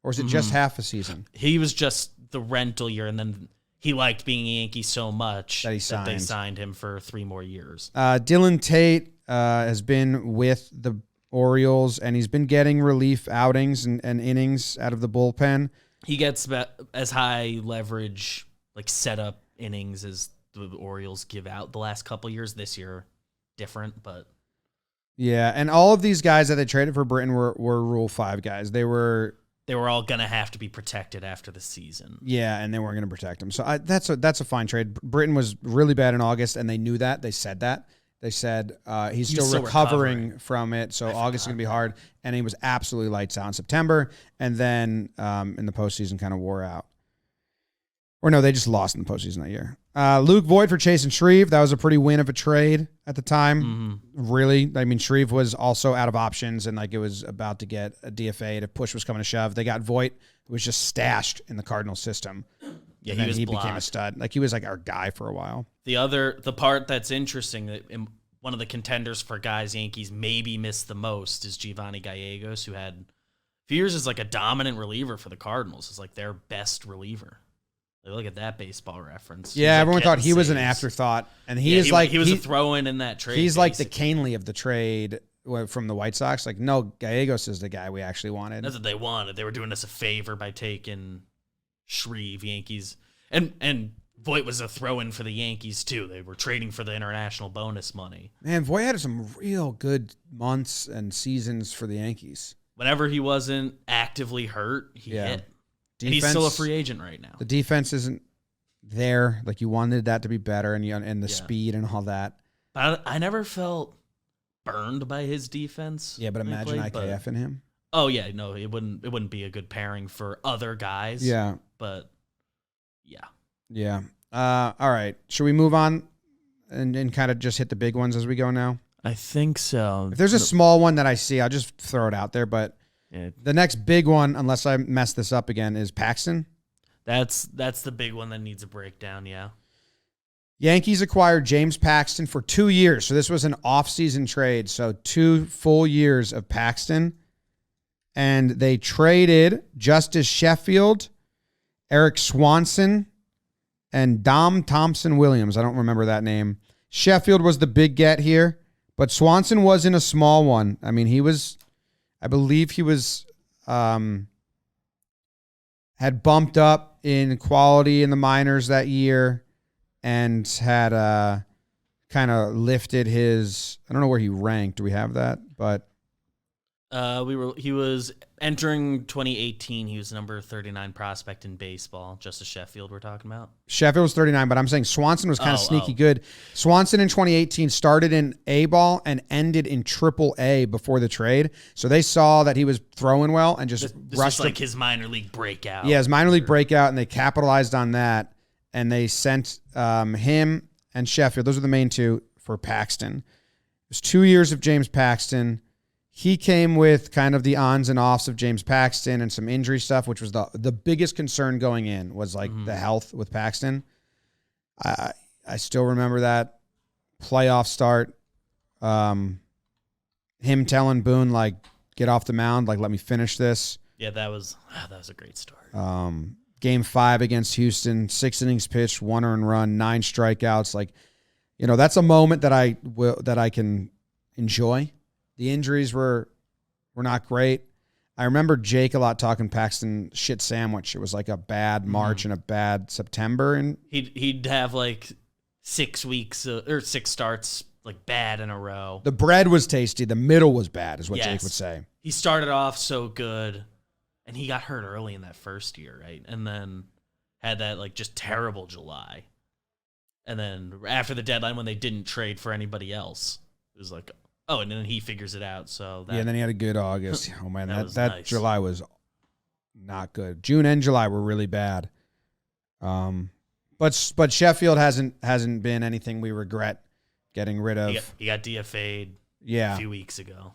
or was it just half a season? He was just the rental year, and then he liked being a Yankee so much that they signed him for 3 more years. Dylan Tate has been with the Orioles, and he's been getting relief outings and innings out of the bullpen. He gets as high leverage, like setup innings as the Orioles give out the last couple years. This year, different, but yeah. And all of these guys that they traded for Britton were Rule 5 guys. They were all gonna have to be protected after the season. Yeah, and they weren't gonna protect him. So that's a fine trade. Britton was really bad in August, and they knew that. They said that. They said he's still recovering from it, so August is going to be hard. And he was absolutely lights out in September, and then in the postseason kind of wore out. Or no, they just lost in the postseason that year. Luke Voigt for Chase and Shreve. That was a pretty win of a trade at the time. Really. I mean, Shreve was also out of options, and like it was about to get a DFA. The push was coming to shove. They got Voigt, who was just stashed in the Cardinals system. Yeah, and he became a stud. Like he was like our guy for a while. The part that's interesting, that one of the contenders for guys Yankees maybe missed the most is Giovanni Gallegos, who had a few years as like a dominant reliever for the Cardinals. It's like their best reliever. Look at that baseball reference. Yeah, everyone thought he was an afterthought, and he was a throw-in in that trade. He's basically like the Kahnle of the trade from the White Sox. Like, no, Gallegos is the guy we actually wanted. That's what they wanted. They were doing us a favor by taking Shreve, Yankees, and Voigt was a throw-in for the Yankees too. They were trading for the international bonus money. Man, Voigt had some real good months and seasons for the Yankees. Whenever he wasn't actively hurt, he hit. And he's still a free agent right now. The defense isn't there. Like you wanted that to be better, and the speed and all that. But I never felt burned by his defense. Yeah, but imagine IKF in him. Oh yeah, no, it wouldn't be a good pairing for other guys. Yeah, but yeah. Yeah. All right. Should we move on and kind of just hit the big ones as we go now? I think so. If there's a small one that I see, I'll just throw it out there. But the next big one, unless I mess this up again, is Paxton. That's the big one that needs a breakdown, yeah. Yankees acquired James Paxton for 2 years. So this was an off-season trade. So 2 full years of Paxton. And they traded Justus Sheffield, Eric Swanson, and Dom Thompson-Williams. I don't remember that name. Sheffield was the big get here, but Swanson was in a small one. I mean, I believe he was, had bumped up in quality in the minors that year and had kind of lifted his, I don't know where he ranked. Do we have that? But he was entering 2018. He was number 39 prospect in baseball. Justus Sheffield we're talking about. Sheffield was 39, but I'm saying Swanson was kind of sneaky good. Swanson in 2018 started in A ball and ended in Triple A before the trade. So they saw that he was throwing well and just this rushed was like his minor league breakout. Yeah, his minor league breakout, and they capitalized on that. And they sent him and Sheffield. Those are the main two for Paxton. It was 2 years of James Paxton. He came with kind of the ons and offs of James Paxton and some injury stuff, which was the biggest concern going in was like the health with Paxton. I still remember that playoff start. Him telling Boone, like, get off the mound, like let me finish this. Yeah, that was a great start. Game 5 against Houston, 6 innings pitched, 1 earned run, 9 strikeouts. Like, that's a moment that I can enjoy. The injuries were not great. I remember Jake a lot talking Paxton shit sandwich. It was like a bad March and a bad September, and he'd have like 6 weeks or 6 starts like bad in a row. The bread was tasty. The middle was bad, is what Yes. Jake would say. He started off so good, and he got hurt early in that first year, right? And then had that like just terrible July. And then after the deadline, when they didn't trade for anybody else, it was like, oh, and then he figures it out. So that, and then he had a good August. Oh man, that nice. July was not good. June and July were really bad. But Sheffield hasn't been anything we regret getting rid of. He got DFA'd a few weeks ago.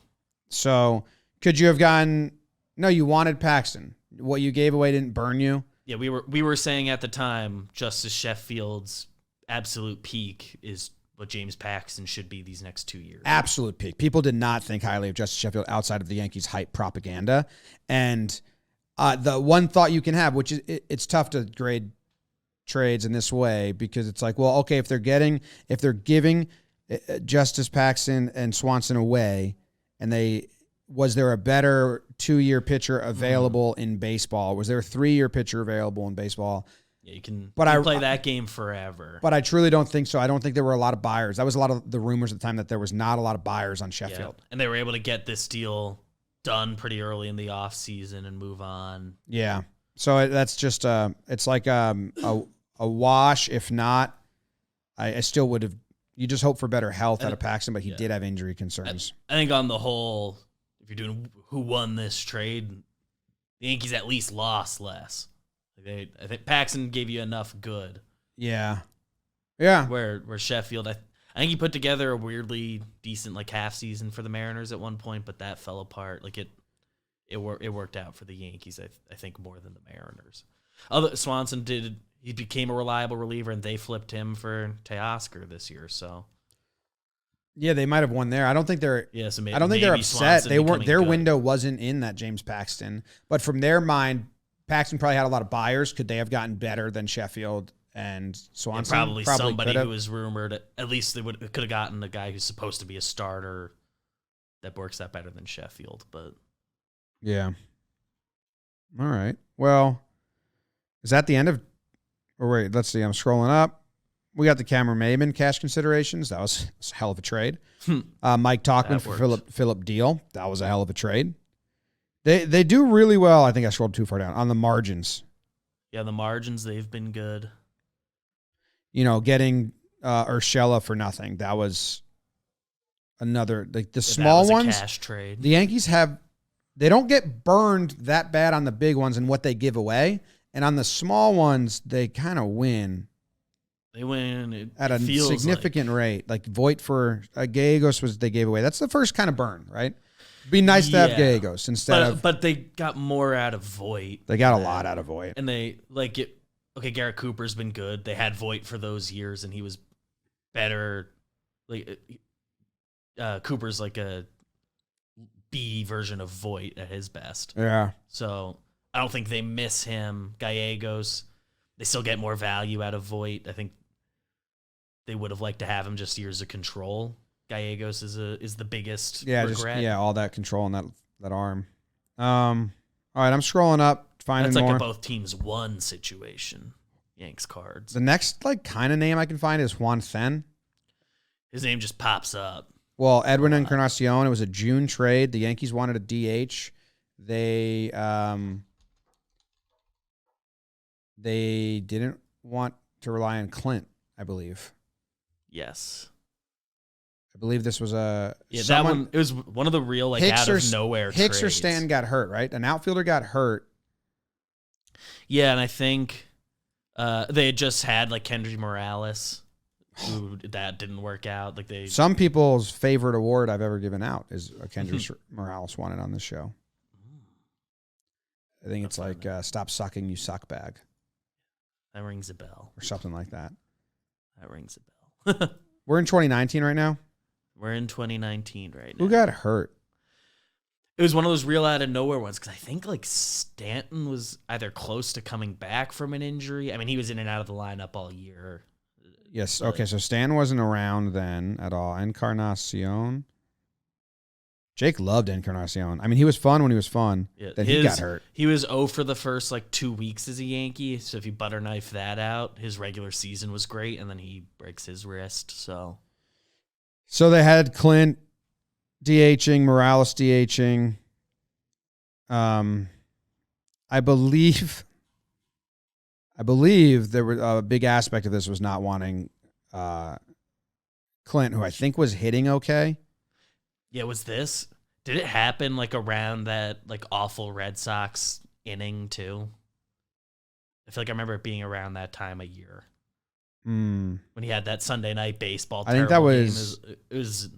So could you have gotten? No, you wanted Paxton. What you gave away didn't burn you. Yeah, we were saying at the time, Justus Sheffield's absolute peak is what James Paxton should be these next 2 years. Absolute peak. People did not think highly of Justus Sheffield outside of the Yankees hype propaganda. And the one thought you can have, which is it's tough to grade trades in this way because it's like, well, okay, if they're giving Justus Paxton and Swanson away, and was there a better 2-year pitcher available in baseball? Was there a 3-year pitcher available in baseball? Yeah, you can I play that game forever. But I truly don't think so. I don't think there were a lot of buyers. That was a lot of the rumors at the time, that there was not a lot of buyers on Sheffield. Yeah. And they were able to get this deal done pretty early in the offseason and move on. Yeah. So that's just it's like a wash. If not, I still would have. You just hope for better health out of Paxton, but he did have injury concerns. I think on the whole, if you're doing who won this trade, the Yankees at least lost less. I think Paxton gave you enough good. Yeah. Where Sheffield, I think he put together a weirdly decent like half season for the Mariners at one point, but that fell apart. Like it worked out for the Yankees, I think, more than the Mariners. Swanson did. He became a reliable reliever, and they flipped him for Teoscar this year. So, yeah, they might have won there. I don't think they're. Yeah, so I don't think they're upset. Swanson They weren't. Their good. window wasn't in that James Paxton, but from their mind, Paxton probably had a lot of buyers. Could they have gotten better than Sheffield and Swanson? Yeah, probably somebody could've. who was rumored. At least they could have gotten a guy who's supposed to be a starter that works out better than Sheffield. But yeah. All right. Well, is that the end of? Or wait, let's see. I'm scrolling up. We got the Cameron Maben cash considerations. That was a hell of a trade. Mike Talkin for Philip Deal. That was a hell of a trade. They do really well. I think I scrolled too far down on the margins. Yeah, the margins, they've been good. Getting Urshela for nothing. That was another, like the small ones. Cash trade. The Yankees they don't get burned that bad on the big ones and what they give away. And on the small ones, they kind of win. They win at a significant rate. Like Voit for Gallegos they gave away. That's the first kind of burn, right? It'd be nice to have Gallegos instead of. But they got more out of Voit. They got a lot out of Voit. And they like it. Okay, Garrett Cooper's been good. They had Voit for those years, and he was better. Like Cooper's like a B version of Voit at his best. Yeah. So I don't think they miss him. Gallegos, they still get more value out of Voit. I think they would have liked to have him just years of control. Gallegos is the biggest regret. All that control on that arm. All right, I'm scrolling up, finding That's like more. a both teams won situation. Yanks cards. The next kind of name I can find is Juan Then. His name just pops up. Well, Edwin Encarnacion. It was a June trade. The Yankees wanted a DH. They didn't want to rely on Clint, I believe. Yes. I believe this was that one. It was one of the real out of nowhere Hicks trades. or Stan got hurt, right? An outfielder got hurt. Yeah, and I think they had just had Kendry Morales, who that didn't work out. Some people's favorite award I've ever given out is a Kendry Morales won it on this show. I think it's "Stop Sucking, You Suck" bag. That rings a bell. Or something like that. That rings a bell. We're in 2019 right now. We're in 2019 right now. Who got hurt? It was one of those real out of nowhere ones because I think like Stanton was either close to coming back from an injury. I mean, he was in and out of the lineup all year. Yes. Okay. So Stan wasn't around then at all. Encarnacion. Jake loved Encarnacion. I mean, he was fun when he was fun. Yeah, then he got hurt. He was 0 for the first like 2 weeks as a Yankee. So if you butter knife that out, his regular season was great, and then he breaks his wrist. So they had Clint DHing, Morales DHing. I believe there were a big aspect of this was not wanting Clint, who I think was hitting okay. Yeah, did it happen like around that like awful Red Sox inning too? I feel like I remember it being around that time of year. When he had that Sunday night baseball. I think that it was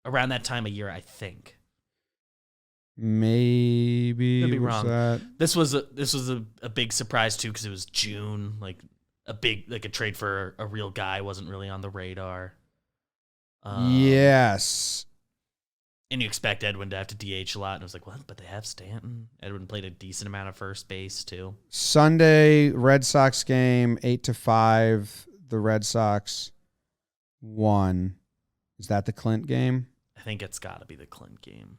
around that time of year, I think. Maybe. Could be wrong. This was a big surprise too because it was June. Like a trade for a real guy wasn't really on the radar. Yes. And you expect Edwin to have to DH a lot, and I was like, what? But they have Stanton. Edwin played a decent amount of first base too. Sunday Red Sox game 8-5. The Red Sox won. Is that the Clint game? I think it's got to be the Clint game.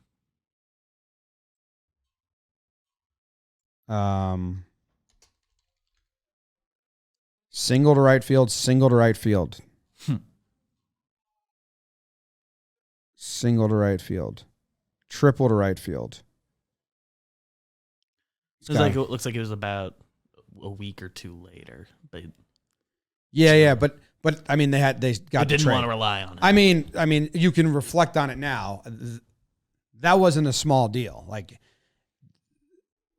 Single to right field, single to right field. Single to right field. Triple to right field. It looks like it was about a week or two later. But yeah, but I mean they didn't want to rely on it. I mean you can reflect on it now. That wasn't a small deal. Like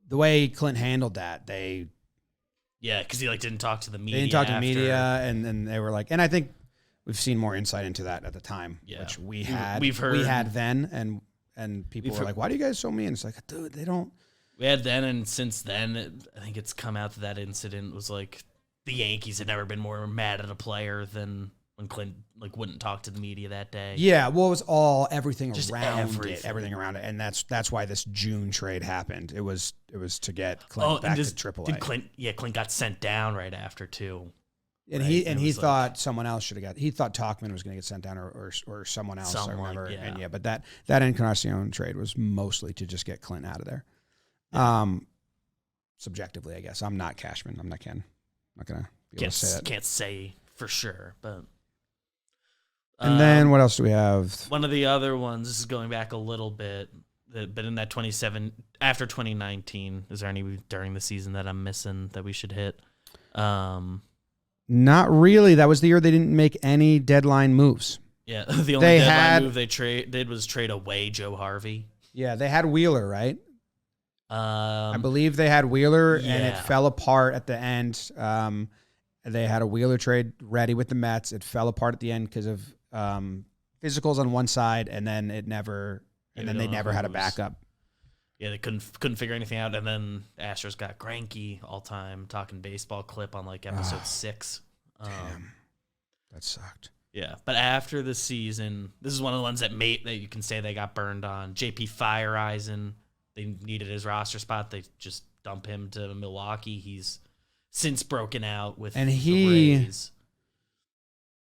the way Clint handled that, because he didn't talk to the media. They didn't talk to the media, and then they were like, and I think we've seen more insight into that at the time, which we had then, and people were like, "Why do you guys so mean?" It's like, dude, they don't. We had then, and since then, I think it's come out that incident was like the Yankees had never been more mad at a player than when Clint wouldn't talk to the media that day. Yeah, well, it was everything around it, and that's why this June trade happened. It was to get Clint back to AAA. Clint got sent down right after too. And he thought someone else should have got. He thought Talkin was going to get sent down or someone else. I remember. Yeah. And but that Encarnacion trade was mostly to just get Clint out of there. Yeah. Subjectively, I guess I'm not Cashman. I'm not Ken. I'm not gonna be able to say that. Can't say for sure, but. And then what else do we have? One of the other ones. This is going back a little bit. But in that 2019, is there any during the season that I'm missing that we should hit? Not really. That was the year they didn't make any deadline moves. Yeah, the only deadline move they did was trade away Joe Harvey. Yeah, they had Wheeler, right? I believe they had Wheeler, and it fell apart at the end. They had a Wheeler trade ready with the Mets. It fell apart at the end because of physicals on one side, and then they never had a backup. Yeah, they couldn't figure anything out, and then Astros got Greinke all-time talking baseball clip on episode 6. Damn, that sucked. Yeah, but after the season, this is one of the ones that you can say they got burned on. JP Fireeisen, they needed his roster spot. They just dump him to Milwaukee. He's since broken out with the Rays.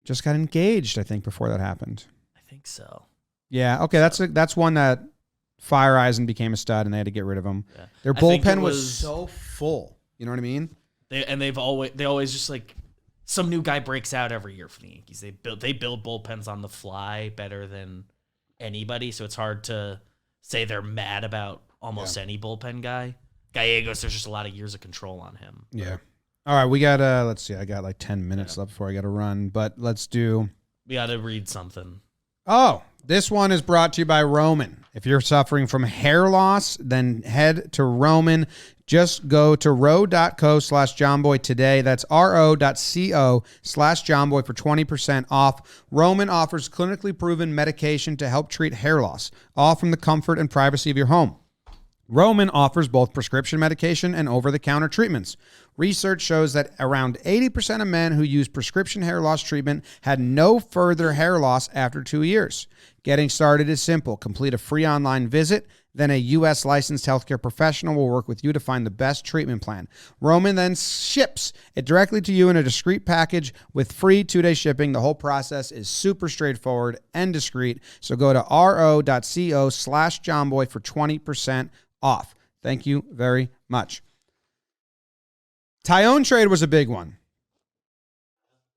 Just got engaged, I think, before that happened. I think so. Yeah, okay, that's one that Fireeisen became a stud, and they had to get rid of him. Yeah. Their bullpen was so full. You know what I mean? They always just some new guy breaks out every year for the Yankees. They build bullpens on the fly better than anybody, so it's hard to say they're mad about almost any bullpen guy. Gallegos, there's just a lot of years of control on him. Yeah. All right, we got let's see. I got 10 minutes left before I got to run, but let's do. We got to read something. Oh, this one is brought to you by Roman. If you're suffering from hair loss, then head to Roman. Just go to ro.co/Jomboy today. That's ro.co/Jomboy for 20% off. Roman offers clinically proven medication to help treat hair loss, all from the comfort and privacy of your home. Roman offers both prescription medication and over-the-counter treatments. Research shows that around 80% of men who use prescription hair loss treatment had no further hair loss after 2 years. Getting started is simple. Complete a free online visit. Then a U.S. licensed healthcare professional will work with you to find the best treatment plan. Roman then ships it directly to you in a discreet package with free 2-day shipping. The whole process is super straightforward and discreet. So go to ro.co/Jomboy for 20% off. Thank you very much. Taillon trade was a big one.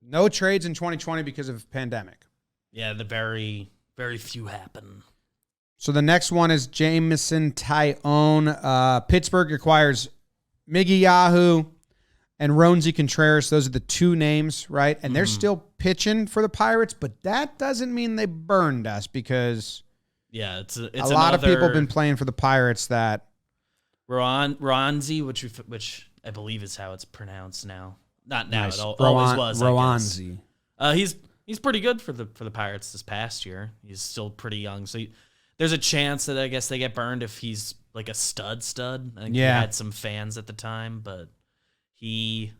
No trades in 2020 because of pandemic. Yeah, the very few happen. So the next one is Jameson Taillon. Pittsburgh acquires Miggy Yahoo and Roansy Contreras. Those are the two names, right? And they're still pitching for the Pirates, but that doesn't mean they burned us because it's a lot of people have been playing for the Pirates that Roansy, which I believe is how it's pronounced now. Not now. Nice. It always was. Roansy. He's pretty good for the Pirates this past year. He's still pretty young, so there's a chance that I guess they get burned if he's like a stud. I think he had some fans at the time, but his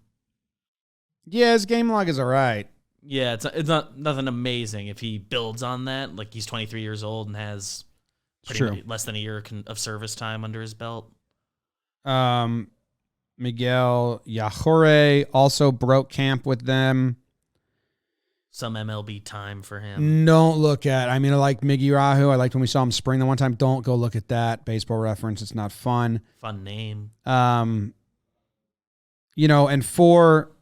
game log is all right. Yeah, it's not nothing amazing if he builds on that. Like he's 23 years old and has pretty much less than a year of service time under his belt. Miguel Yajure also broke camp with them. Some MLB time for him. Don't look at. I like Miggy Yahoo. I liked when we saw him spring the one time. Don't go look at that. Baseball Reference. It's not fun. Fun name. And for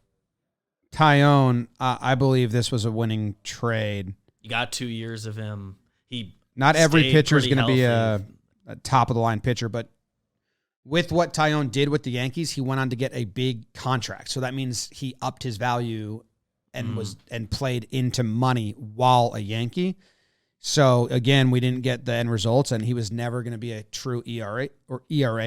Taillon, I believe this was a winning trade. You got 2 years of him. Not every pitcher is going to be a top of the line pitcher, but with what Taillon did with the Yankees, he went on to get a big contract. So that means he upped his value and played into money while a Yankee. So again, we didn't get the end results, and he was never going to be a true ERA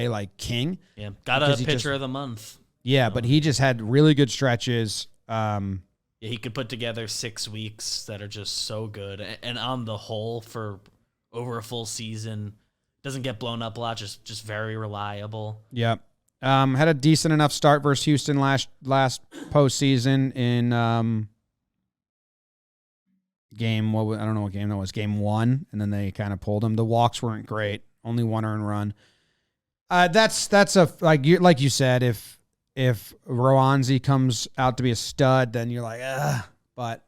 like King. Yeah, got a pitcher of the month. Yeah, but he just had really good stretches. He could put together 6 weeks that are just so good, and on the whole, for over a full season, doesn't get blown up a lot. Just very reliable. Yep. Had a decent enough start versus Houston last postseason in game. I don't know what game that was. Game 1, and then they kind of pulled him. The walks weren't great. Only 1 earned run. That's a like you said. If Roansy comes out to be a stud, then you're like, ugh. But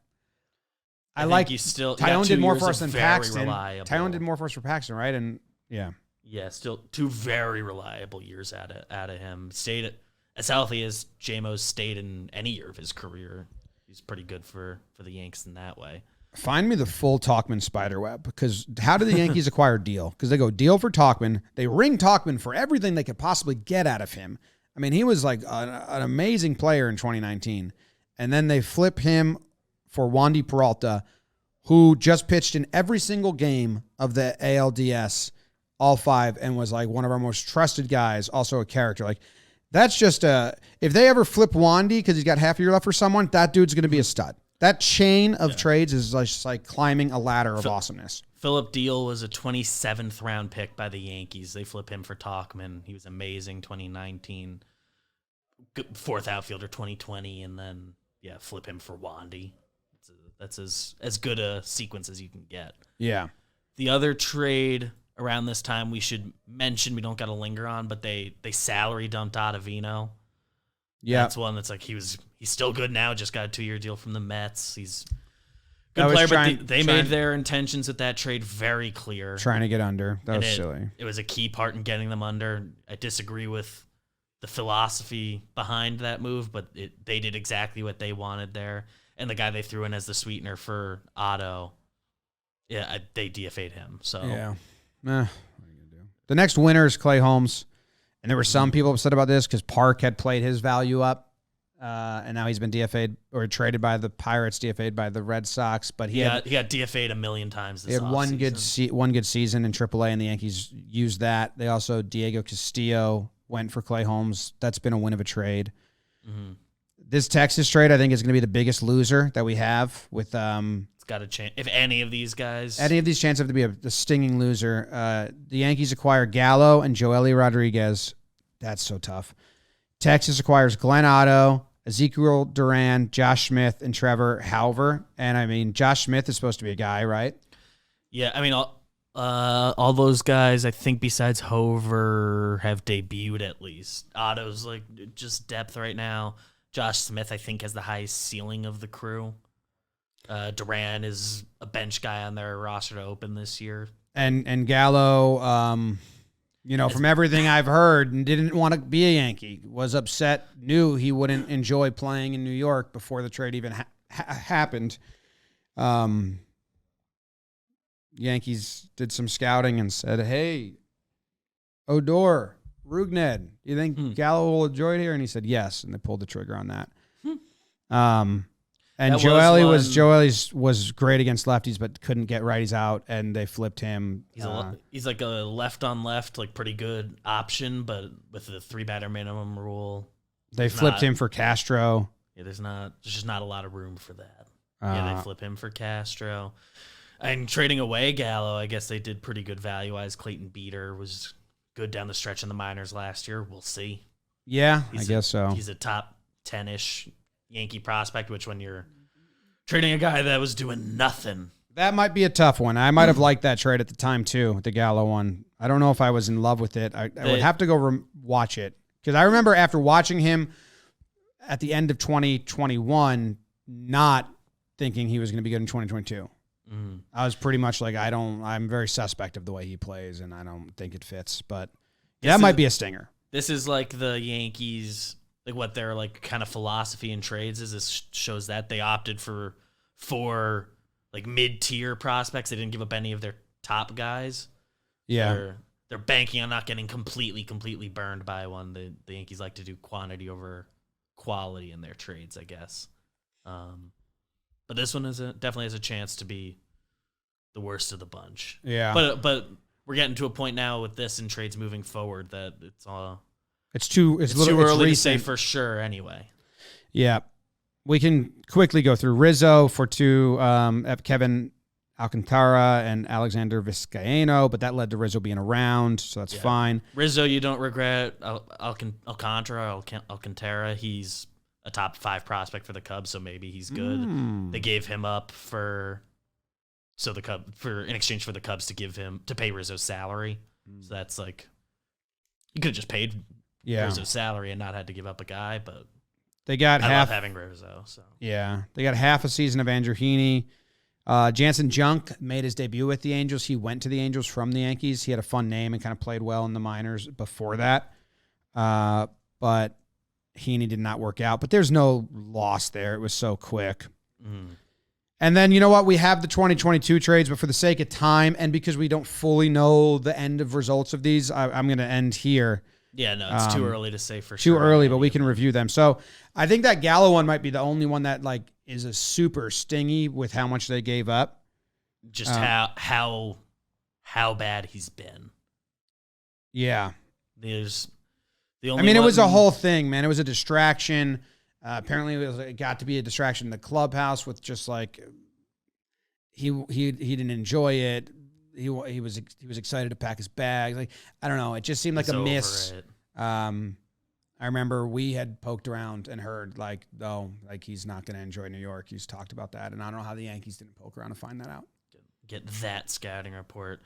I like you still. Taillon did more for us than Paxton. Taillon did more for us for Paxton, right? And yeah. Yeah, still 2 very reliable years out of him. Stayed as healthy as JMO's stayed in any year of his career. He's pretty good for the Yanks in that way. Find me the full Talkman spiderweb, because how do the Yankees acquire Deal? Because they go deal for Talkman. They ring Talkman for everything they could possibly get out of him. I mean, he was like an amazing player in 2019. And then they flip him for Wandy Peralta, who just pitched in every single game of the ALDS, all 5, and was like one of our most trusted guys, also a character. Like, that's just if they ever flip Wandy because he's got half a year left for someone, that dude's going to be a stud. That chain of trades is just like climbing a ladder of awesomeness. Philip Deal was a 27th round pick by the Yankees. They flip him for Talkman. He was amazing 2019. 4th outfielder 2020, and then flip him for Wandy. That's as good a sequence as you can get. Yeah. The other trade around this time we should mention, we don't got to linger on, but they salary dumped Ottavino. Yeah, that's one that's like he's still good now. Just got a 2-year deal from the Mets. He's a good player, but they made their intentions with that trade very clear. Trying to get under. That was silly. It was a key part in getting them under. I disagree with the philosophy behind that move, but they did exactly what they wanted there. And the guy they threw in as the sweetener for Otto, they DFA'd him. So yeah. What are you gonna do? The next winner is Clay Holmes. And there were some people upset about this because Park had played his value up, and now he's been DFA'd or traded by the Pirates, DFA'd by the Red Sox. But he got DFA'd a million times this He had one good season in AAA, and the Yankees used that. They also, Diego Castillo went for Clay Holmes. That's been a win of a trade. Mm-hmm. This Texas trade, I think, is going to be the biggest loser that we have with It's got a chance. If any of these chances have to be a stinging loser. The Yankees acquire Gallo and Joely Rodriguez. That's so tough. Texas acquires Glenn Otto, Ezekiel Duran, Josh Smith, and Trevor Halver. And I mean, Josh Smith is supposed to be a guy, right? Yeah, I mean, all those guys, I think besides Hover, have debuted at least. Otto's like just depth right now. Josh Smith, I think, has the highest ceiling of the crew. Duran is a bench guy on their roster to open this year. And Gallo, from everything I've heard, and didn't want to be a Yankee, was upset, knew he wouldn't enjoy playing in New York before the trade even happened. Yankees did some scouting and said, hey, Odor, Rugned, you think Gallo will enjoy it here? And he said yes, and they pulled the trigger on that. And Joely was great against lefties, but couldn't get righties out, and they flipped him. He's like a left on left, like pretty good option, but with the 3-batter minimum rule, they flipped him for Castro. Yeah, there's just not a lot of room for that. They flip him for Castro, and trading away Gallo, I guess they did pretty good value wise. Clayton Beater was good down the stretch in the minors last year. We'll see. Yeah, I guess so. He's a top 10-ish Yankee prospect, which when you're trading a guy that was doing nothing. That might be a tough one. I might have liked that trade at the time, too, the Gallo one. I don't know if I was in love with it. I would have to go watch it. Because I remember after watching him at the end of 2021, not thinking he was going to be good in 2022. I was pretty much like, I'm very suspect of the way he plays, and I don't think it fits. But that might be a stinger. This is like the Yankees, like what their like kind of philosophy in trades is. This shows that they opted for 4 like mid-tier prospects. They didn't give up any of their top guys. Yeah. They're banking on not getting completely burned by one. The Yankees like to do quantity over quality in their trades, I guess. But this one definitely has a chance to be the worst of the bunch. Yeah. But we're getting to a point now with this and trades moving forward that it's too early to say for sure anyway. Yeah. We can quickly go through Rizzo for 2, Kevin Alcantara and Alexander Vizcaino, but that led to Rizzo being around, so that's fine. Rizzo, you don't regret. Alcantara, he's a top 5 prospect for the Cubs, so maybe he's good. They gave him up in exchange for the Cubs to pay Rizzo's salary. So that's like, you could have just paid Rizzo's salary and not had to give up a guy, but I love having Rizzo. So yeah, they got half a season of Andrew Heaney. Jansen Junk made his debut with the Angels. He went to the Angels from the Yankees. He had a fun name and kind of played well in the minors before that. But Heaney did not work out. But there's no loss there. It was so quick. And then, you know what? We have the 2022 trades, but for the sake of time and because we don't fully know the end of results of these, I'm going to end here. Yeah, no, it's too early to say for sure. Too early, but we can review them. So I think that Gallo one might be the only one that like is a super stingy with how much they gave up. Just how bad he's been. Yeah. There's the only. It was a whole thing, man. It was a distraction. Apparently, it got to be a distraction in the clubhouse with just like he didn't enjoy it. He was excited to pack his bags. Like, I don't know. It just seemed like a miss. I remember we had poked around and heard like, oh, like he's not going to enjoy New York. He's talked about that, and I don't know how the Yankees didn't poke around to find that out. Get that scouting report.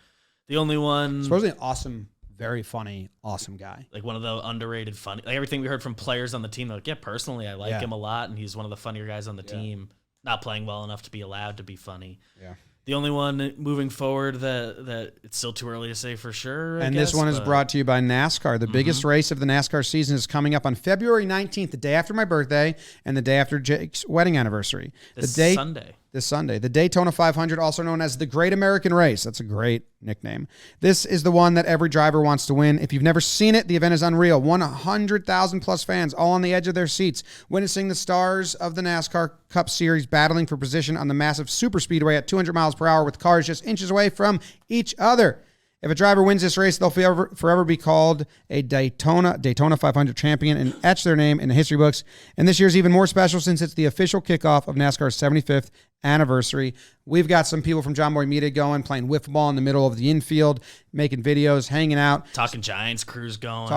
The only one supposedly an awesome, very funny, awesome guy. Like one of the underrated funny. Like everything we heard from players on the team, like personally, I like him a lot, and he's one of the funnier guys on the team. Not playing well enough to be allowed to be funny. Yeah. The only one moving forward that it's still too early to say for sure. This one is brought to you by NASCAR. The biggest race of the NASCAR season is coming up on February 19th, the day after my birthday and the day after Jake's wedding anniversary. This Sunday. The Daytona 500, also known as the Great American Race. That's a great nickname. This is the one that every driver wants to win. If you've never seen it, the event is unreal. 100,000 plus fans, all on the edge of their seats, witnessing the stars of the NASCAR Cup Series battling for position on the massive super speedway at 200 miles per hour with cars just inches away from each other. If a driver wins this race, they'll forever be called a Daytona 500 champion and etch their name in the history books. And this year's even more special since it's the official kickoff of NASCAR's 75th anniversary. We've got some people from Jomboy BBD going, playing wiffle ball in the middle of the infield, making videos, hanging out. Talking Giants crews going.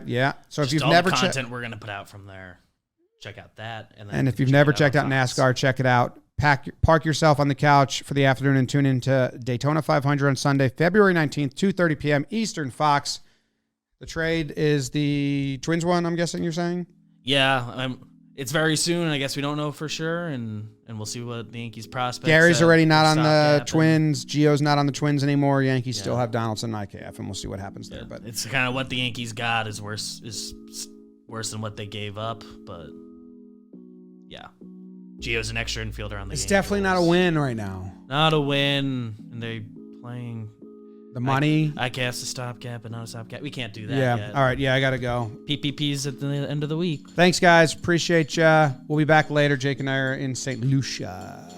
Yeah. So if you've all never the content we're going to put out from there, check out that. And if you've never checked out NASCAR, check it out. Park yourself on the couch for the afternoon and tune into Daytona 500 on Sunday, February 19th, 2:30 p.m. Eastern, Fox. The trade is the Twins one, I'm guessing you're saying? Yeah, it's very soon. I guess we don't know for sure, and we'll see what the Yankees prospects. Gary's already not on the Twins. Gio's not on the Twins anymore. Yankees still have Donaldson and IKF, and we'll see what happens there. But it's kind of what the Yankees got is worse than what they gave up. But yeah. Gio's an extra infielder on the It's definitely not a win right now. Not a win. And they're playing the money. I cast a stopgap, but not a stopgap. We can't do that yet. All right. Yeah, I got to go. PPP's at the end of the week. Thanks, guys. Appreciate ya. We'll be back later. Jake and I are in St. Lucia.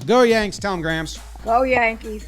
Go Yanks. Tell them, Grams. Go Yankees.